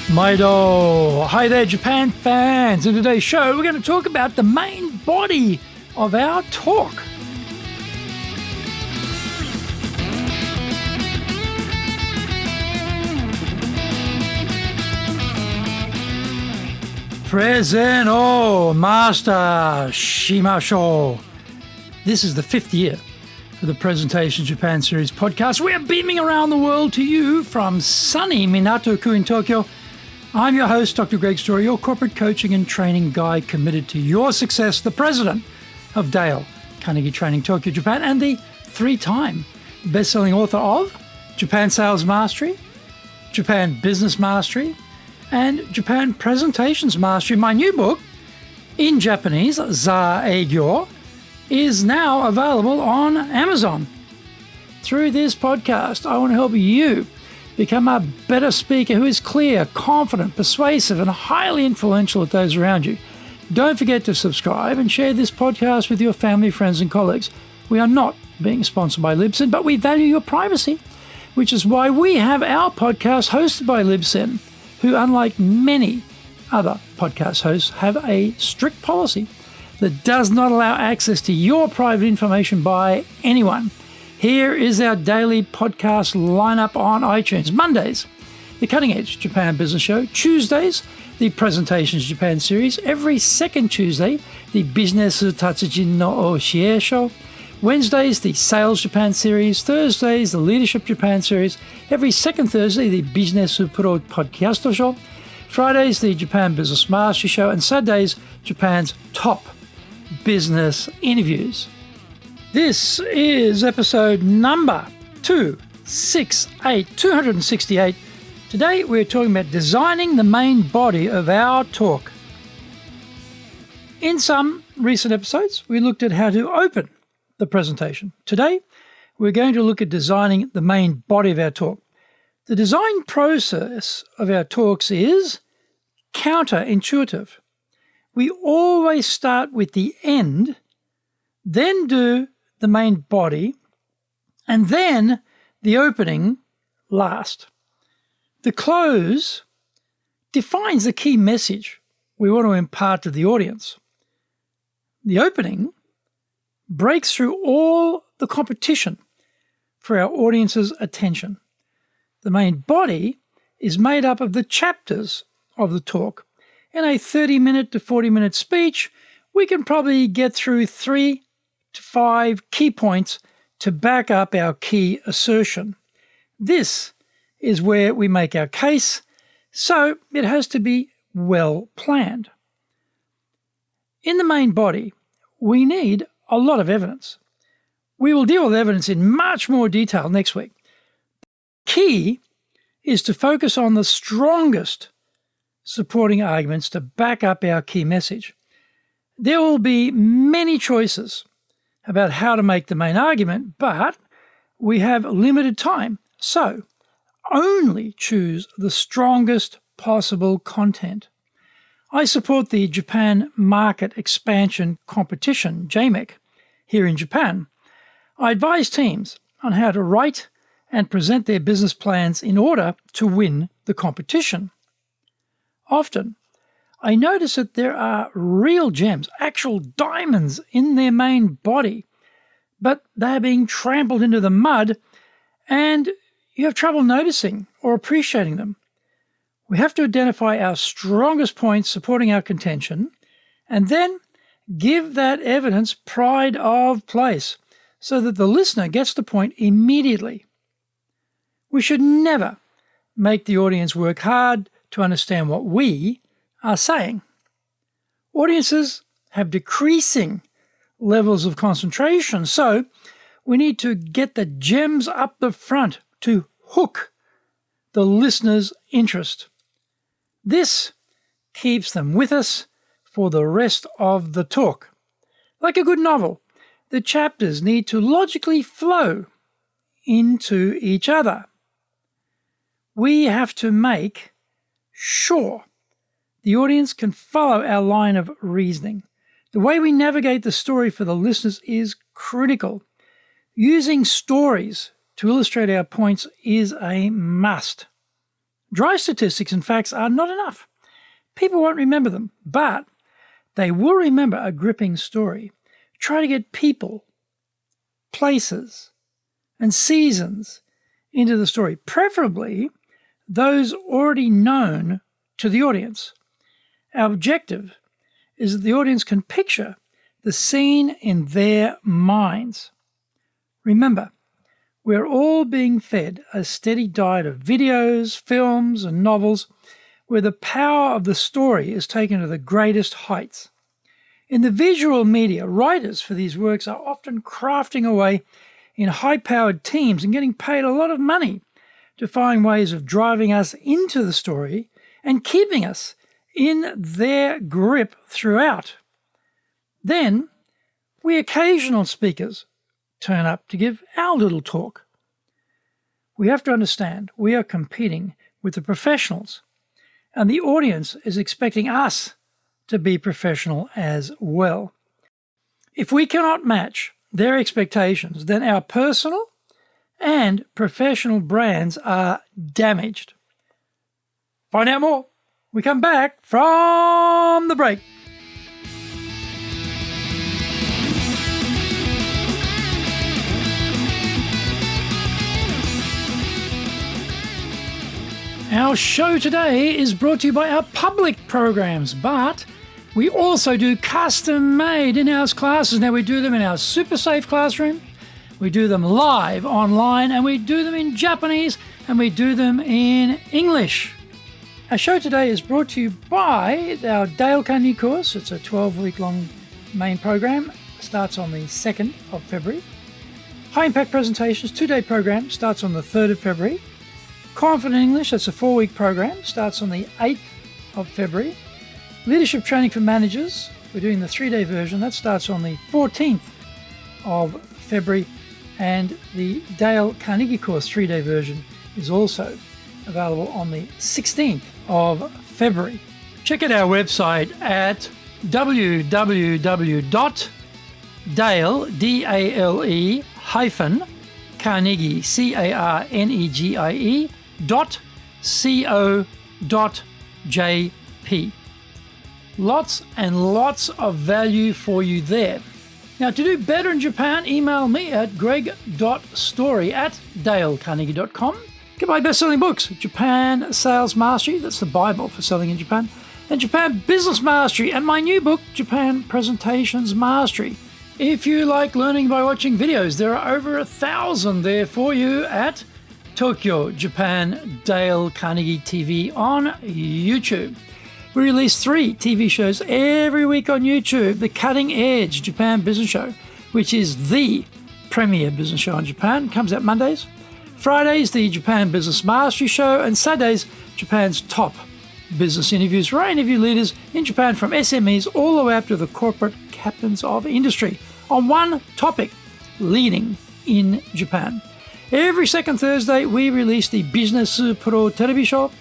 Maido! Hi there, Japan fans! In today's show, we're going to talk about the main body of our talk. Present, Master Shimashou. This is the 5th year for the Presentation Japan Series podcast. We are beaming around the world to you from sunny Minato-ku in Tokyo. I'm your host, Dr. Greg Story, your corporate coaching and training guide committed to your success, the president of Dale Carnegie Training Tokyo, Japan, and the 3-time best-selling author of Japan Sales Mastery, Japan Business Mastery, and Japan Presentations Mastery. My new book, in Japanese, Za Eigyo, is now available on Amazon. Through this podcast, I want to help you become a better speaker who is clear, confident, persuasive, and highly influential with those around you. Don't forget to subscribe and share this podcast with your family, friends, and colleagues. We are not being sponsored by Libsyn, but we value your privacy, which is why we have our podcast hosted by Libsyn, who, unlike many other podcast hosts, have a strict policy that does not allow access to your private information by anyone. Here is our daily podcast lineup on iTunes. Mondays, the Cutting Edge Japan Business Show. Tuesdays, the Presentations Japan Series. Every second Tuesday, the Business Tatsujin no Oshie Show. Wednesdays, the Sales Japan Series. Thursdays, the Leadership Japan Series. Every second Thursday, the Business Pro Podcast Show. Fridays, the Japan Business Mastery Show. And Saturdays, Japan's top business interviews. This is episode number 268. Today we're talking about designing the main body of our talk. In some recent episodes, we looked at how to open the presentation. Today, we're going to look at designing the main body of our talk. The design process of our talks is counterintuitive. We always start with the end, then do the main body, and then the opening last. The close defines the key message we want to impart to the audience. The opening breaks through all the competition for our audience's attention. The main body is made up of the chapters of the talk. In a 30-minute to 40-minute speech, we can probably get through 3 to 5 key points to back up our key assertion. This is where we make our case, so it has to be well planned. In the main body, we need a lot of evidence. We will deal with evidence in much more detail next week. The key is to focus on the strongest supporting arguments to back up our key message. There will be many choices about how to make the main argument, but we have limited time, so only choose the strongest possible content. I support the Japan Market Expansion Competition, JMEC, here in Japan. I advise teams on how to write and present their business plans in order to win the competition. Often, I notice that there are real gems, actual diamonds in their main body, but they're being trampled into the mud and you have trouble noticing or appreciating them. We have to identify our strongest points supporting our contention and then give that evidence pride of place so that the listener gets the point immediately. We should never make the audience work hard to understand what we are saying. Audiences have decreasing levels of concentration, so we need to get the gems up the front to hook the listener's interest. This keeps them with us for the rest of the talk. Like a good novel, the chapters need to logically flow into each other. We have to make sure the audience can follow our line of reasoning. The way we navigate the story for the listeners is critical. Using stories to illustrate our points is a must. Dry statistics and facts are not enough. People won't remember them, but they will remember a gripping story. Try to get people, places, and seasons into the story, preferably those already known to the audience. Our objective is that the audience can picture the scene in their minds. Remember, we're all being fed a steady diet of videos, films, and novels where the power of the story is taken to the greatest heights. In the visual media, writers for these works are often crafting away in high-powered teams and getting paid a lot of money to find ways of driving us into the story and keeping us in their grip throughout. Then, we occasional speakers turn up to give our little talk. We have to understand we are competing with the professionals, and the audience is expecting us to be professional as well. If we cannot match their expectations, then our personal and professional brands are damaged. Find out more. We come back from the break. Our show today is brought to you by our public programs, but we also do custom-made in-house classes. Now, we do them in our super safe classroom, we do them live online, and we do them in Japanese, and we do them in English. Our show today is brought to you by our Dale Carnegie course. It's a 12-week-long main program. It starts on the 2nd of February. High Impact Presentations, 2-day program, starts on the 3rd of February. Confident English, that's a 4-week program, starts on the 8th of February. Leadership Training for Managers, we're doing the 3-day version, that starts on the 14th of February. And the Dale Carnegie course 3-day version is also available on the 16th of February. Check out our website at www.dale-carnegie, carnegie.co.jp. Lots and lots of value for you there. Now, to do better in Japan, email me at greg.story@dalecarnegie.com. Get my best-selling books, Japan Sales Mastery, that's the Bible for selling in Japan, and Japan Business Mastery, and my new book, Japan Presentations Mastery. If you like learning by watching videos, there are over 1,000 there for you at Tokyo, Japan, Dale Carnegie TV on YouTube. We release 3 TV shows every week on YouTube. The Cutting Edge Japan Business Show, which is the premier business show in Japan, comes out Mondays. Fridays, the Japan Business Mastery Show, and Saturdays, Japan's top business interviews, where I interview leaders in Japan from SMEs all the way up to the corporate captains of industry on one topic, leading in Japan. Every second Thursday, we release the Business Pro Television Show.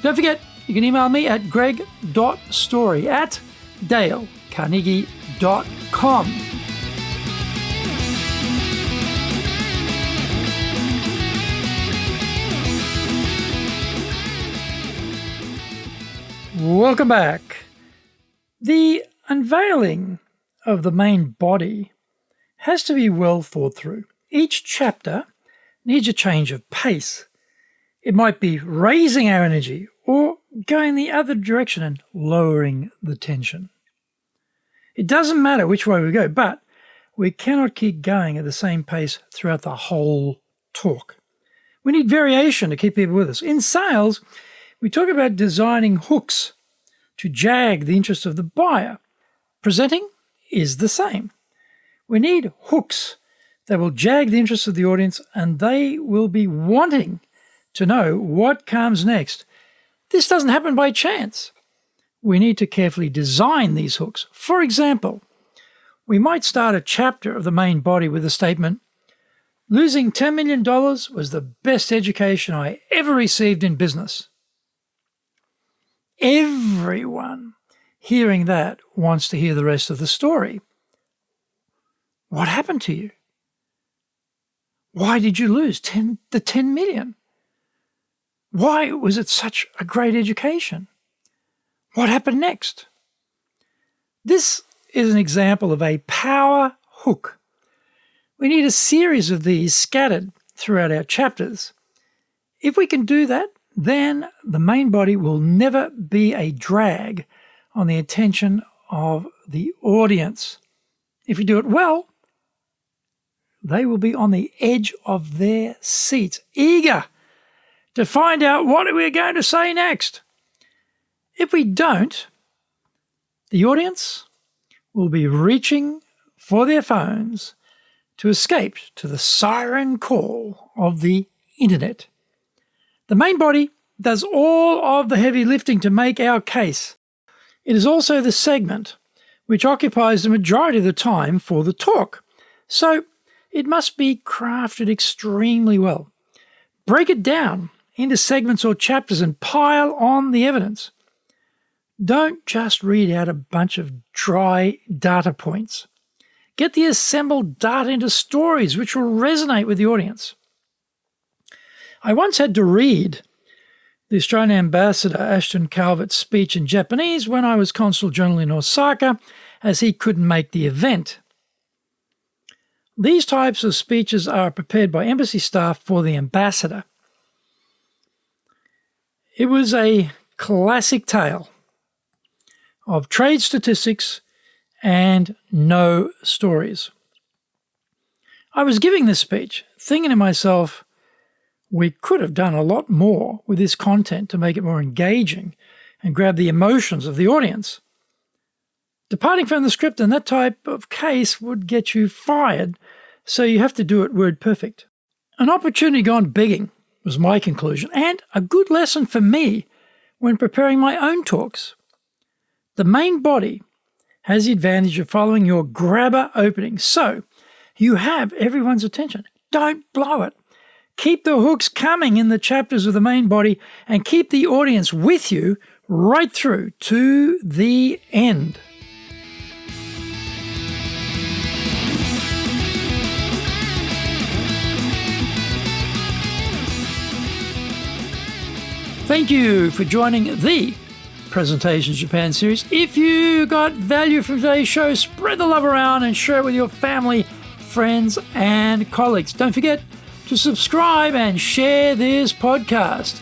Don't forget, you can email me at greg.story@dalecarnegie.com. Welcome back. The unveiling of the main body has to be well thought through. Each chapter needs a change of pace. It might be raising our energy or going the other direction and lowering the tension. It doesn't matter which way we go, but we cannot keep going at the same pace throughout the whole talk. We need variation to keep people with us. In sales, we talk about designing hooks to jag the interest of the buyer. Presenting is the same. We need hooks that will jag the interest of the audience, and they will be wanting to know what comes next. This doesn't happen by chance. We need to carefully design these hooks. For example, we might start a chapter of the main body with a statement, "Losing $10 million was the best education I ever received in business." Everyone hearing that wants to hear the rest of the story. What happened to you? Why did you lose the 10 million? Why was it such a great education? What happened next? This is an example of a power hook. We need a series of these scattered throughout our chapters. If we can do that, then the main body will never be a drag on the attention of the audience. If you do it well, they will be on the edge of their seats, eager to find out what we're going to say next. If we don't, the audience will be reaching for their phones to escape to the siren call of the internet. The main body does all of the heavy lifting to make our case. It is also the segment which occupies the majority of the time for the talk, so it must be crafted extremely well. Break it down into segments or chapters and pile on the evidence. Don't just read out a bunch of dry data points. Get the assembled data into stories which will resonate with the audience. I once had to read the Australian Ambassador Ashton Calvert's speech in Japanese when I was Consul General in Osaka, as he couldn't make the event. These types of speeches are prepared by embassy staff for the ambassador. It was a classic tale of trade statistics and no stories. I was giving this speech, thinking to myself, we could have done a lot more with this content to make it more engaging and grab the emotions of the audience. Departing from the script in that type of case would get you fired, so you have to do it word perfect. An opportunity gone begging was my conclusion, and a good lesson for me when preparing my own talks. The main body has the advantage of following your grabber opening, so you have everyone's attention. Don't blow it. Keep the hooks coming in the chapters of the main body and keep the audience with you right through to the end. Thank you for joining the Presentations Japan series. If you got value from today's show, spread the love around and share it with your family, friends, and colleagues. Don't forget to subscribe and share this podcast.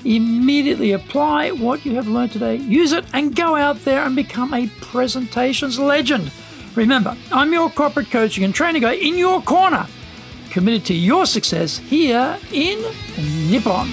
Immediately apply what you have learned today, use it, and go out there and become a presentations legend. Remember, I'm your corporate coaching and training guy in your corner, committed to your success here in Nippon.